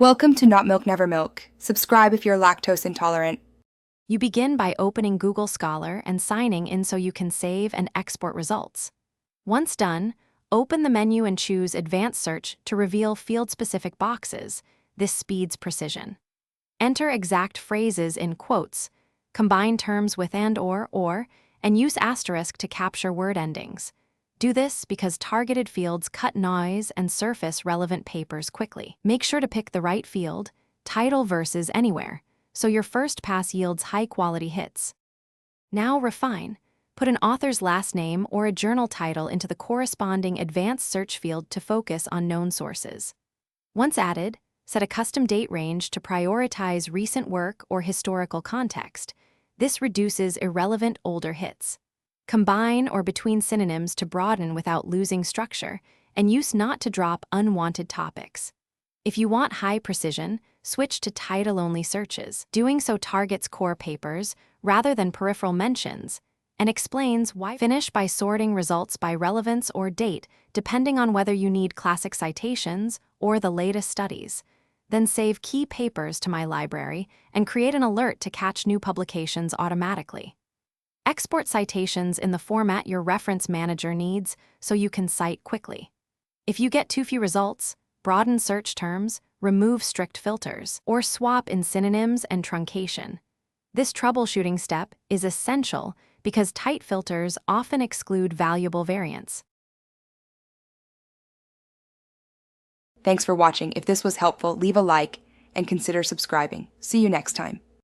Welcome to Not Milk Never Milk. Subscribe if you're lactose intolerant. You begin by opening Google Scholar and signing in so you can save and export results. Once done, open the menu and choose Advanced Search to reveal field-specific boxes. This speeds precision. Enter exact phrases in quotes, combine terms with or, and use asterisk to capture word endings. Do this because targeted fields cut noise and surface relevant papers quickly. Make sure to pick the right field, title versus anywhere, so your first pass yields high-quality hits. Now refine. Put an author's last name or a journal title into the corresponding advanced search field to focus on known sources. Once added, set a custom date range to prioritize recent work or historical context. This reduces irrelevant older hits. Combine or between synonyms to broaden without losing structure, and use not to drop unwanted topics. If you want high precision, switch to title-only searches. Doing so targets core papers rather than peripheral mentions, and explains why. Finish by sorting results by relevance or date, depending on whether you need classic citations or the latest studies. Then save key papers to my library and create an alert to catch new publications automatically. Export citations in the format your reference manager needs so you can cite quickly. If you get too few results, broaden search terms, remove strict filters, or swap in synonyms and truncation. This troubleshooting step is essential because tight filters often exclude valuable variants. Thanks for watching. If this was helpful, leave a like and consider subscribing. See you next time.